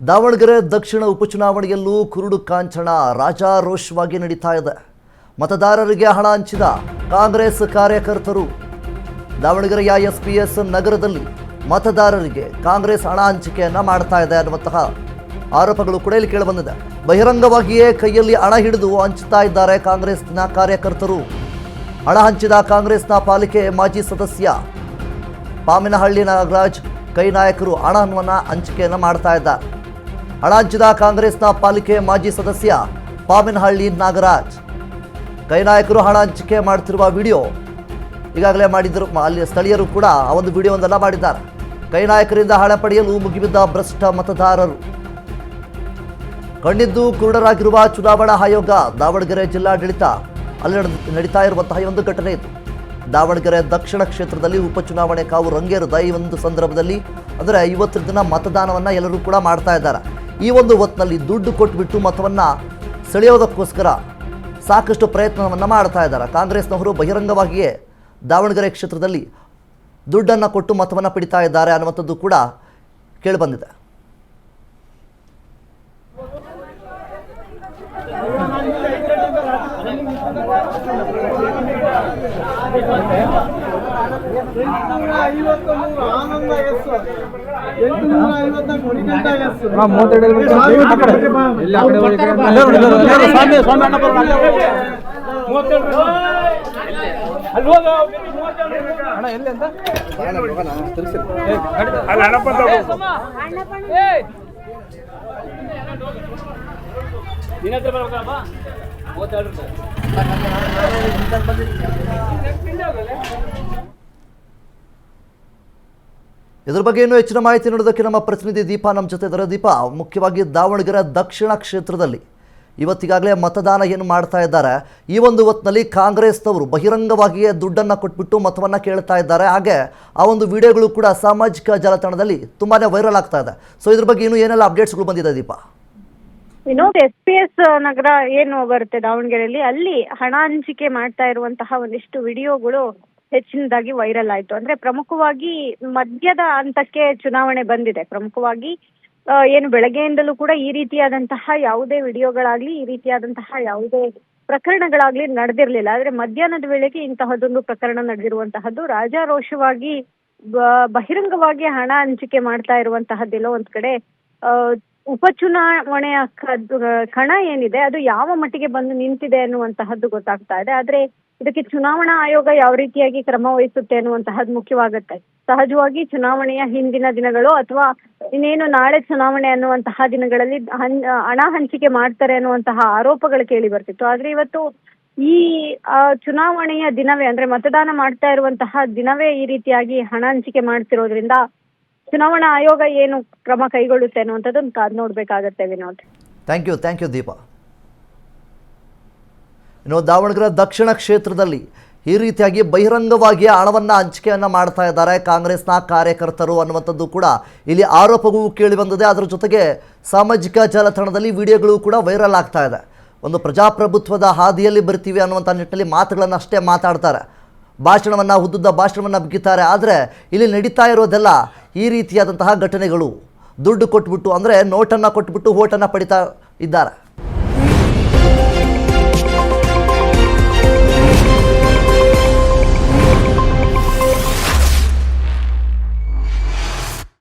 ದಾವಣಗೆರೆ ದಕ್ಷಿಣ ಉಪಚುನಾವಣೆಯಲ್ಲೂ ಕುರುಡು ಕಾಂಚನ ರಾಜಾರೋಷವಾಗಿ ನಡೀತಾ ಇದೆ. ಮತದಾರರಿಗೆ ಹಣ ಹಂಚಿದ ಕಾಂಗ್ರೆಸ್ ಕಾರ್ಯಕರ್ತರು. ದಾವಣಗೆರೆಯ ಎಸ್ಪಿಎಸ್ ನಗರದಲ್ಲಿ ಮತದಾರರಿಗೆ ಕಾಂಗ್ರೆಸ್ ಹಣ ಹಂಚಿಕೆಯನ್ನ ಮಾಡ್ತಾ ಇದೆ ಅನ್ನುವಂತಹ ಆರೋಪಗಳು ಕೂಡ ಇಲ್ಲಿ ಕೇಳಿಬಂದಿದೆ. ಬಹಿರಂಗವಾಗಿಯೇ ಕೈಯಲ್ಲಿ ಹಣ ಹಿಡಿದು ಹಂಚುತ್ತಾ ಇದ್ದಾರೆ ಕಾಂಗ್ರೆಸ್ನ ಕಾರ್ಯಕರ್ತರು. ಹಣ ಹಂಚಿದ ಕಾಂಗ್ರೆಸ್ನ ಪಾಲಿಕೆ ಮಾಜಿ ಸದಸ್ಯ ಪಾಮಿನಹಳ್ಳಿ ನಾಗರಾಜ್ ಕೈ ನಾಯಕರು ಹಣವನ್ನು ಹಂಚಿಕೆಯನ್ನು ಮಾಡ್ತಾ ಇದ್ದಾರೆ. ಹಣ ಹಂಚಿದ ಕಾಂಗ್ರೆಸ್ನ ಪಾಲಿಕೆ ಮಾಜಿ ಸದಸ್ಯ ಪಾಮಿನಹಳ್ಳಿ ನಾಗರಾಜ್ ಕೈ ನಾಯಕರು ಹಣ ಹಂಚಿಕೆ ಮಾಡ್ತಿರುವ ವಿಡಿಯೋ ಈಗಾಗಲೇ ಮಾಡಿದ್ರು. ಅಲ್ಲಿ ಸ್ಥಳೀಯರು ಕೂಡ ಆ ಒಂದು ವಿಡಿಯೋವನ್ನೆಲ್ಲ ಮಾಡಿದ್ದಾರೆ. ಕೈ ನಾಯಕರಿಂದ ಹಣ ಪಡೆಯಲು ಮುಗಿಬಿದ್ದ ಭ್ರಷ್ಟ ಮತದಾರರು. ಕಣ್ಣಿದ್ದು ಕುರುಡರಾಗಿರುವ ಚುನಾವಣಾ ಆಯೋಗ. ದಾವಣಗೆರೆ ಜಿಲ್ಲಾಡಳಿತ ಅಲ್ಲಿ ನಡೀತಾ ಇರುವಂತಹ ಈ ಒಂದು ಘಟನೆ ಇದು. ದಾವಣಗೆರೆ ದಕ್ಷಿಣ ಕ್ಷೇತ್ರದಲ್ಲಿ ಉಪಚುನಾವಣೆ ಕಾವು ರಂಗೇರಿದ ಈ ಒಂದು ಸಂದರ್ಭದಲ್ಲಿ ಅಂದರೆ ಇವತ್ತಿನ ದಿನ ಮತದಾನವನ್ನು ಎಲ್ಲರೂ ಕೂಡ ಮಾಡ್ತಾ ಇದ್ದಾರೆ. ಈ ಒಂದು ಹೊತ್ತಿನಲ್ಲಿ ದುಡ್ಡು ಕೊಟ್ಟುಬಿಟ್ಟು ಮತವನ್ನು ಸೆಳೆಯೋದಕ್ಕೋಸ್ಕರ ಸಾಕಷ್ಟು ಪ್ರಯತ್ನವನ್ನು ಮಾಡ್ತಾ ಇದ್ದಾರೆ. ಕಾಂಗ್ರೆಸ್ನವರು ಬಹಿರಂಗವಾಗಿಯೇ ದಾವಣಗೆರೆ ಕ್ಷೇತ್ರದಲ್ಲಿ ದುಡ್ಡನ್ನು ಕೊಟ್ಟು ಮತವನ್ನು ಪಡಿತಾ ಇದ್ದಾರೆ ಅನ್ನುವಂಥದ್ದು ಕೂಡ ಕೇಳಿಬಂದಿದೆ. ಇದರ ಬಗ್ಗೆ ಇನ್ನೂ ಹೆಚ್ಚಿನ ಮಾಹಿತಿ ನೀಡೋದಕ್ಕೆ ನಮ್ಮ ಪ್ರತಿನಿಧಿ ದೀಪಾ ನಮ್ಮ ಜೊತೆ ಇದ್ದಾರೆ. ದೀಪಾ, ಮುಖ್ಯವಾಗಿ ದಾವಣಗೆರೆ ದಕ್ಷಿಣ ಕ್ಷೇತ್ರದಲ್ಲಿ ಇವತ್ತಿಗಾಗಲೇ ಮತದಾನ ಏನು ಮಾಡ್ತಾ ಇದ್ದಾರೆ. ಈ ಒಂದು ಹೊತ್ತಿನಲ್ಲಿ ಕಾಂಗ್ರೆಸ್ನವರು ಬಹಿರಂಗವಾಗಿಯೇ ದುಡ್ಡನ್ನು ಕೊಟ್ಬಿಟ್ಟು ಮತವನ್ನು ಕೇಳ್ತಾ ಇದ್ದಾರೆ. ಹಾಗೆ ಆ ಒಂದು ವಿಡಿಯೋಗಳು ಕೂಡ ಸಾಮಾಜಿಕ ಜಾಲತಾಣದಲ್ಲಿ ತುಂಬಾ ವೈರಲ್ ಆಗ್ತಾ ಇದೆ. ಸೊ ಇದ್ರ ಬಗ್ಗೆ ಇನ್ನೂ ಏನೆಲ್ಲ ಅಪ್ಡೇಟ್ಸ್ಗಳು ಬಂದಿದೆ ದೀಪಾ? ವಿನೋದ್, ಎಸ್ಪಿಎಸ್ ನಗರ ಏನು ಬರುತ್ತೆ ದಾವಣಗೆರೆಯಲ್ಲಿ, ಅಲ್ಲಿ ಹಣ ಹಂಚಿಕೆ ಮಾಡ್ತಾ ಇರುವಂತಹ ಒಂದಿಷ್ಟು ವಿಡಿಯೋಗಳು ಹೆಚ್ಚಿನದಾಗಿ ವೈರಲ್ ಆಯ್ತು. ಅಂದ್ರೆ ಪ್ರಮುಖವಾಗಿ ಮಧ್ಯದ ಹಂತಕ್ಕೆ ಚುನಾವಣೆ ಬಂದಿದೆ. ಪ್ರಮುಖವಾಗಿ ಏನು ಬೆಳಗ್ಗೆಯಿಂದಲೂ ಕೂಡ ಈ ರೀತಿಯಾದಂತಹ ಯಾವುದೇ ವಿಡಿಯೋಗಳಾಗ್ಲಿ, ಈ ರೀತಿಯಾದಂತಹ ಯಾವುದೇ ಪ್ರಕರಣಗಳಾಗ್ಲಿ ನಡೆದಿರ್ಲಿಲ್ಲ. ಆದ್ರೆ ಮಧ್ಯಾಹ್ನದ ವೇಳೆಗೆ ಇಂತಹದೊಂದು ಪ್ರಕರಣ ನಡೆದಿರುವಂತಹದ್ದು. ರಾಜಾರೋಷವಾಗಿ ಬಹಿರಂಗವಾಗಿ ಹಣ ಹಂಚಿಕೆ ಮಾಡ್ತಾ ಇರುವಂತಹದ್ದೆಲ್ಲೋ ಒಂದ್ ಕಡೆ ಉಪಚುನಾವಣೆಯ ಕಣ ಏನಿದೆ ಅದು ಯಾವ ಮಟ್ಟಿಗೆ ಬಂದು ನಿಂತಿದೆ ಅನ್ನುವಂತಹದ್ದು ಗೊತ್ತಾಗ್ತಾ ಇದೆ. ಆದ್ರೆ ಇದಕ್ಕೆ ಚುನಾವಣಾ ಆಯೋಗ ಯಾವ ರೀತಿಯಾಗಿ ಕ್ರಮ ವಹಿಸುತ್ತೆ ಅನ್ನುವಂತಹದ್ದು ಮುಖ್ಯವಾಗುತ್ತೆ. ಸಹಜವಾಗಿ ಚುನಾವಣೆಯ ಹಿಂದಿನ ದಿನಗಳು ಅಥವಾ ಇನ್ನೇನು ನಾಳೆ ಚುನಾವಣೆ ಅನ್ನುವಂತಹ ದಿನಗಳಲ್ಲಿ ಹಣ ಹಂಚಿಕೆ ಮಾಡ್ತಾರೆ ಅನ್ನುವಂತಹ ಆರೋಪಗಳು ಕೇಳಿ ಬರ್ತಿತ್ತು. ಆದ್ರೆ ಇವತ್ತು ಈ ಚುನಾವಣೆಯ ದಿನವೇ ಅಂದ್ರೆ ಮತದಾನ ಮಾಡ್ತಾ ಇರುವಂತಹ ದಿನವೇ ಈ ರೀತಿಯಾಗಿ ಹಣ ಹಂಚಿಕೆ ಮಾಡ್ತಿರೋದ್ರಿಂದ ಚುನಾವಣಾ ಆಯೋಗ ಏನು ಕ್ರಮ ಕೈಗೊಳ್ಳುತ್ತೆ ಅನ್ನುವಂಥದ್ದನ್ನು ಕಾದು ನೋಡ್ಬೇಕಾಗತ್ತೆ ವಿನೋದ್. Thank you Deepa. ಇನ್ನು ದಾವಣಗೆರೆ ದಕ್ಷಿಣ ಕ್ಷೇತ್ರದಲ್ಲಿ ಈ ರೀತಿಯಾಗಿ ಬಹಿರಂಗವಾಗಿ ಹಣವನ್ನು ಹಂಚಿಕೆಯನ್ನು ಮಾಡ್ತಾ ಇದ್ದಾರೆ ಕಾಂಗ್ರೆಸ್ನ ಕಾರ್ಯಕರ್ತರು ಅನ್ನುವಂಥದ್ದು ಕೂಡ ಇಲ್ಲಿ ಆರೋಪಗಳು ಕೇಳಿ ಬಂದಿದೆ. ಅದರ ಜೊತೆಗೆ ಸಾಮಾಜಿಕ ಜಾಲತಾಣದಲ್ಲಿ ವಿಡಿಯೋಗಳು ಕೂಡ ವೈರಲ್ ಆಗ್ತಾ ಇದೆ. ಒಂದು ಪ್ರಜಾಪ್ರಭುತ್ವದ ಹಾದಿಯಲ್ಲಿ ಬರ್ತೀವಿ ಅನ್ನುವಂಥ ನಿಟ್ಟಿನಲ್ಲಿ ಮಾತುಗಳನ್ನು ಅಷ್ಟೇ ಮಾತಾಡ್ತಾರೆ, ಉದ್ದುದ್ದ ಭಾಷಣವನ್ನು ಬಿಗಿತಾರೆ. ಆದರೆ ಇಲ್ಲಿ ನಡೀತಾ ಇರೋದೆಲ್ಲ ಈ ರೀತಿಯಾದಂತಹ ಘಟನೆಗಳು. ದುಡ್ಡು ಕೊಟ್ಬಿಟ್ಟು ಅಂದರೆ ನೋಟನ್ನು ಕೊಟ್ಬಿಟ್ಟು ಓಟನ್ನು ಪಡಿತಾ ಇದ್ದಾರೆ.